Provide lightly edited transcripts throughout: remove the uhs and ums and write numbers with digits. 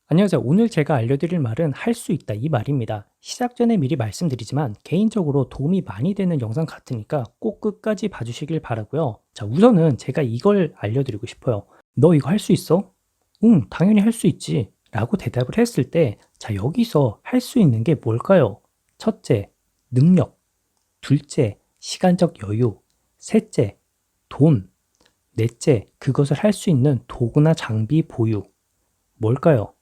안녕하세요. 오늘 제가 알려드릴 말은 할 수 있다 이 말입니다. 시작 전에 미리 말씀드리지만 개인적으로 도움이 많이 되는 영상 같으니까 꼭 끝까지 봐주시길 바라고요. 자, 우선은 제가 이걸 알려드리고 싶어요. 너 이거 할 수 있어? 응, 당연히 할 수 있지. 라고 대답을 했을 때, 자, 여기서 할 수 있는 게 뭘까요? 첫째, 능력. 둘째, 시간적 여유. 셋째, 돈. 넷째, 그것을 할 수 있는 도구나 장비 보유. 뭘까요?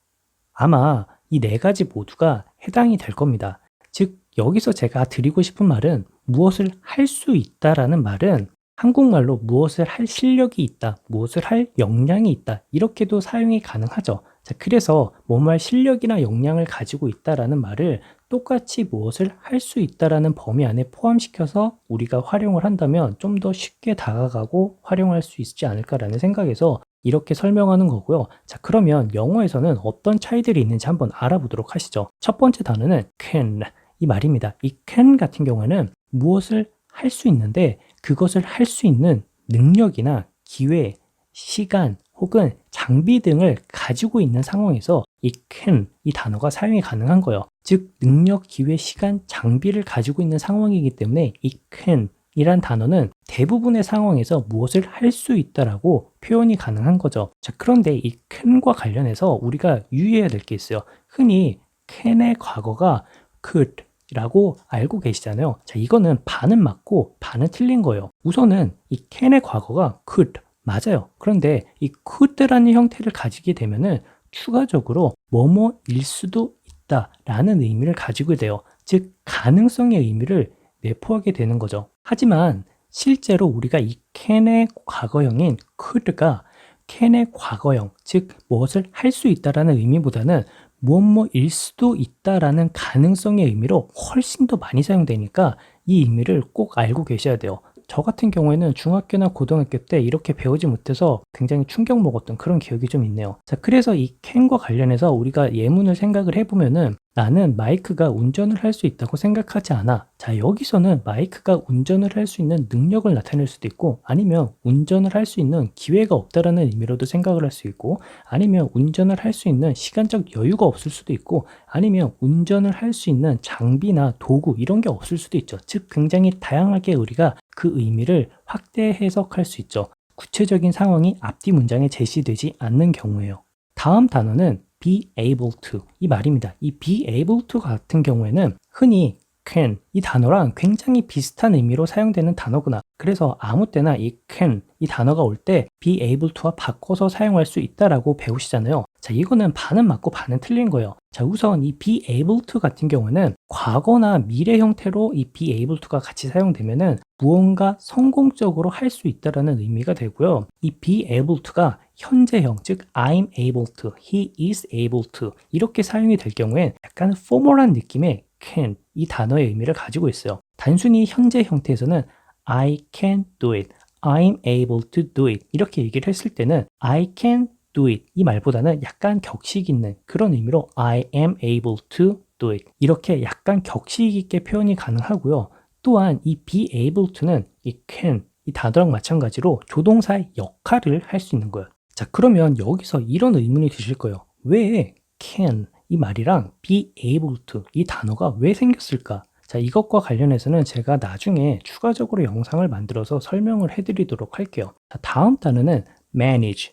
아마 이 네 가지 모두가 해당이 될 겁니다. 즉, 여기서 제가 드리고 싶은 말은 무엇을 할 수 있다라는 말은 한국말로 무엇을 할 실력이 있다, 무엇을 할 역량이 있다, 이렇게도 사용이 가능하죠. 자, 그래서 뭐뭐할 실력이나 역량을 가지고 있다라는 말을 똑같이 무엇을 할 수 있다라는 범위 안에 포함시켜서 우리가 활용을 한다면 좀 더 쉽게 다가가고 활용할 수 있지 않을까라는 생각에서 이렇게 설명하는 거고요. 자, 그러면 영어에서는 어떤 차이들이 있는지 한번 알아보도록 하시죠. 첫 번째 단어는 can 이 말입니다. 이 can 같은 경우에는 무엇을 할 수 있는데 그것을 할 수 있는 능력이나 기회, 시간 혹은 장비 등을 가지고 있는 상황에서 이 can 이 단어가 사용이 가능한 거예요. 즉 능력, 기회, 시간, 장비를 가지고 있는 상황이기 때문에 이 can 이란 단어는 대부분의 상황에서 무엇을 할 수 있다라고 표현이 가능한 거죠. 자, 그런데 이 can과 관련해서 우리가 유의해야 될 게 있어요. 흔히 can의 과거가 could 라고 알고 계시잖아요. 자, 이거는 반은 맞고 반은 틀린 거예요. 우선은 이 can의 과거가 could 맞아요. 그런데 이 could라는 형태를 가지게 되면은 추가적으로 뭐뭐일 수도 있다라는 의미를 가지게 돼요. 즉 가능성의 의미를 내포하게 되는 거죠. 하지만 실제로 우리가 이 can의 과거형인 could가 can의 과거형, 즉 무엇을 할 수 있다라는 의미보다는 무엇뭐일 수도 있다라는 가능성의 의미로 훨씬 더 많이 사용되니까 이 의미를 꼭 알고 계셔야 돼요. 저 같은 경우에는 중학교나 고등학교 때 이렇게 배우지 못해서 굉장히 충격 먹었던 그런 기억이 좀 있네요. 자, 그래서 이 캔과 관련해서 우리가 예문을 생각을 해보면은 나는 마이크가 운전을 할 수 있다고 생각하지 않아. 자, 여기서는 마이크가 운전을 할 수 있는 능력을 나타낼 수도 있고 아니면 운전을 할 수 있는 기회가 없다라는 의미로도 생각을 할 수 있고 아니면 운전을 할 수 있는 시간적 여유가 없을 수도 있고 아니면 운전을 할 수 있는 장비나 도구 이런 게 없을 수도 있죠. 즉 굉장히 다양하게 우리가 그 의미를 확대 해석할 수 있죠. 구체적인 상황이 앞뒤 문장에 제시되지 않는 경우에요. 다음 단어는 be able to 이 말입니다. 이 be able to 같은 경우에는 흔히 can 이 단어랑 굉장히 비슷한 의미로 사용되는 단어구나. 그래서 아무 때나 이 can 이 단어가 올 때 be able to와 바꿔서 사용할 수 있다라고 배우시잖아요. 자, 이거는 반은 맞고 반은 틀린 거예요. 자, 우선 이 be able to 같은 경우는 과거나 미래 형태로 이 be able to가 같이 사용되면은 무언가 성공적으로 할 수 있다라는 의미가 되고요. 이 be able to가 현재형, 즉 I'm able to, he is able to 이렇게 사용이 될 경우엔 약간 포멀한 느낌의 can 이 단어의 의미를 가지고 있어요. 단순히 현재 형태에서는 I can do it, I'm able to do it 이렇게 얘기를 했을 때는 I can do it 이 말보다는 약간 격식 있는 그런 의미로 I am able to do it 이렇게 약간 격식 있게 표현이 가능하고요. 또한 이 be able to는 이 can 이 단어랑 마찬가지로 조동사의 역할을 할 수 있는 거예요. 자, 그러면 여기서 이런 의문이 드실 거예요. 왜 can 이 말이랑 be able to 이 단어가 왜 생겼을까? 자, 이것과 관련해서는 제가 나중에 추가적으로 영상을 만들어서 설명을 해드리도록 할게요. 자, 다음 단어는 manage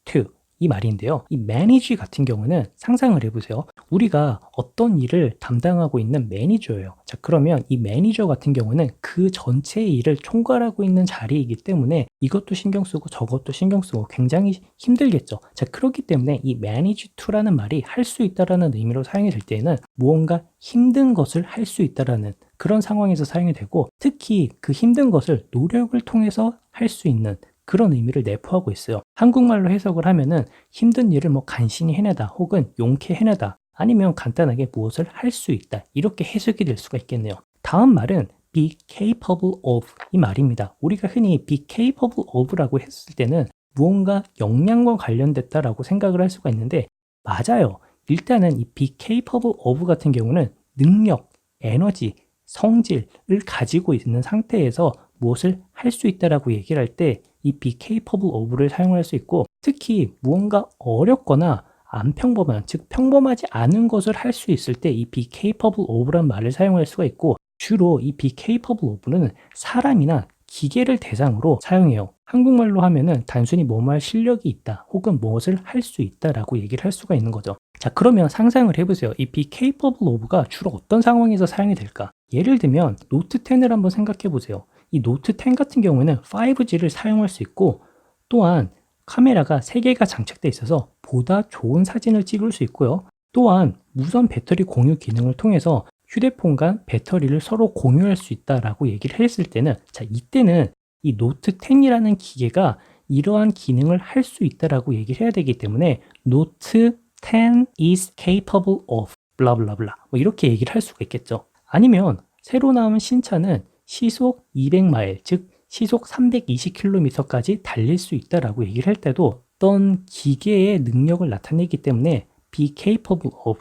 to 이 말인데요. 이 manage 같은 경우는 상상을 해보세요. 우리가 어떤 일을 담당하고 있는 매니저예요. 자, 그러면 이 매니저 같은 경우는 그 전체의 일을 총괄하고 있는 자리이기 때문에 이것도 신경 쓰고 저것도 신경 쓰고 굉장히 힘들겠죠. 자, 그렇기 때문에 이 manage to라는 말이 할 수 있다라는 의미로 사용이 될 때에는 무언가 힘든 것을 할 수 있다라는 그런 상황에서 사용이 되고 특히 그 힘든 것을 노력을 통해서 할 수 있는 그런 의미를 내포하고 있어요. 한국말로 해석을 하면은 힘든 일을 뭐 간신히 해내다 혹은 용케 해내다 아니면 간단하게 무엇을 할 수 있다 이렇게 해석이 될 수가 있겠네요. 다음 말은 be capable of 이 말입니다. 우리가 흔히 be capable of라고 했을 때는 무언가 역량과 관련됐다라고 생각을 할 수가 있는데 맞아요. 일단은 이 be capable of 같은 경우는 능력, 에너지, 성질을 가지고 있는 상태에서 무엇을 할 수 있다라고 얘기를 할 때 이 be capable of를 사용할 수 있고 특히 무언가 어렵거나 안 평범한, 즉 평범하지 않은 것을 할 수 있을 때 이 be capable of란 말을 사용할 수가 있고, 주로 이 be capable of는 사람이나 기계를 대상으로 사용해요. 한국말로 하면은 단순히 뭐뭐 할 실력이 있다 혹은 무엇을 할 수 있다라고 얘기를 할 수가 있는 거죠. 자, 그러면 상상을 해보세요. 이 be capable of가 주로 어떤 상황에서 사용이 될까? 예를 들면 노트 10을 한번 생각해 보세요. 이 노트 10 같은 경우에는 5G를 사용할 수 있고, 또한 카메라가 3개가 장착되어 있어서 보다 좋은 사진을 찍을 수 있고요. 또한 무선 배터리 공유 기능을 통해서 휴대폰 간 배터리를 서로 공유할 수 있다라고 얘기를 했을 때는, 자, 이때는 이 노트 10이라는 기계가 이러한 기능을 할 수 있다라고 얘기를 해야 되기 때문에 노트 10 is capable of 블라블라블라 뭐 이렇게 얘기를 할 수가 있겠죠. 아니면 새로 나온 신차는 시속 200마일, 즉 시속 320km까지 달릴 수 있다라고 얘기를 할 때도 어떤 기계의 능력을 나타내기 때문에 be capable of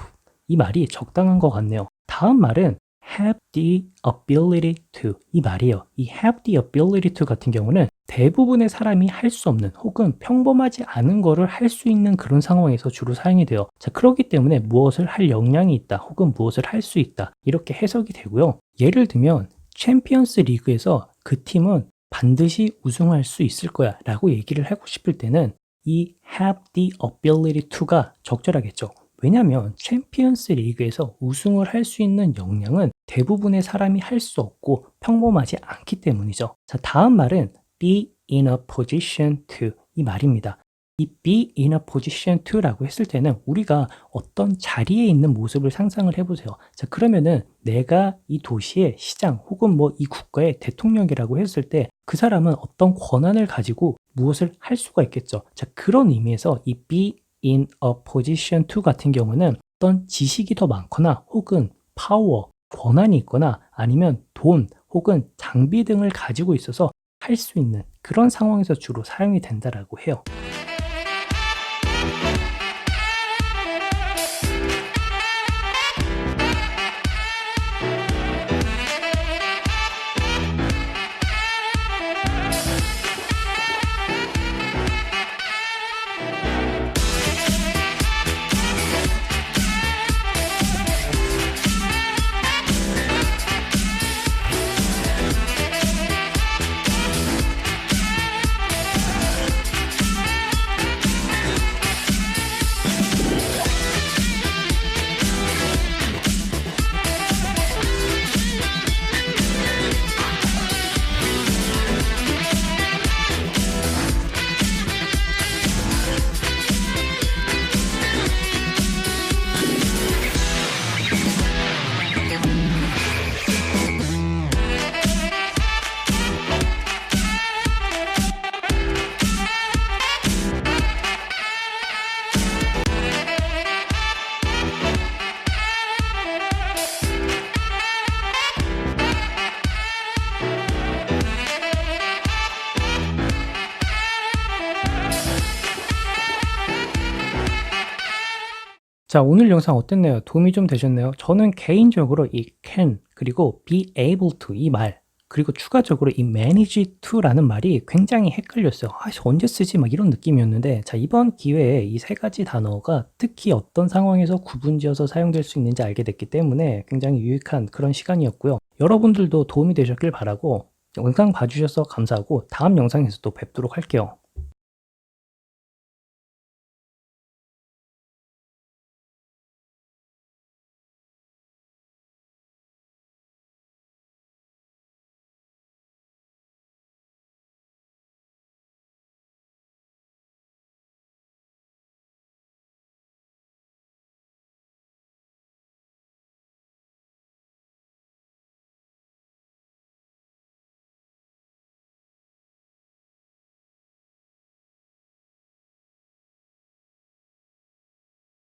이 말이 적당한 것 같네요. 다음 말은 have the ability to 이 말이에요. 이 have the ability to 같은 경우는 대부분의 사람이 할 수 없는 혹은 평범하지 않은 거를 할 수 있는 그런 상황에서 주로 사용이 돼요. 자, 그렇기 때문에 무엇을 할 역량이 있다 혹은 무엇을 할 수 있다 이렇게 해석이 되고요. 예를 들면 챔피언스 리그에서 그 팀은 반드시 우승할 수 있을 거야 라고 얘기를 하고 싶을 때는 이 have the ability to가 적절하겠죠. 왜냐하면 챔피언스 리그에서 우승을 할 수 있는 역량은 대부분의 사람이 할 수 없고 평범하지 않기 때문이죠. 자, 다음 말은 be in a position to 이 말입니다. 이 be in a position to라고 했을 때는 우리가 어떤 자리에 있는 모습을 상상을 해보세요. 자, 그러면은 내가 이 도시의 시장 혹은 뭐 이 국가의 대통령이라고 했을 때 그 사람은 어떤 권한을 가지고 무엇을 할 수가 있겠죠. 자, 그런 의미에서 이 be in a position to 같은 경우는 어떤 지식이 더 많거나 혹은 파워, 권한이 있거나 아니면 돈 혹은 장비 등을 가지고 있어서 할 수 있는 그런 상황에서 주로 사용이 된다라고 해요. 자, 오늘 영상 어땠나요? 도움이 좀 되셨나요? 저는 개인적으로 이 can 그리고 be able to 이 말, 그리고 추가적으로 이 manage to라는 말이 굉장히 헷갈렸어요. 언제 쓰지? 막 이런 느낌이었는데, 자, 이번 기회에 이 세 가지 단어가 특히 어떤 상황에서 구분지어서 사용될 수 있는지 알게 됐기 때문에 굉장히 유익한 그런 시간이었고요. 여러분들도 도움이 되셨길 바라고, 영상 봐주셔서 감사하고 다음 영상에서 또 뵙도록 할게요.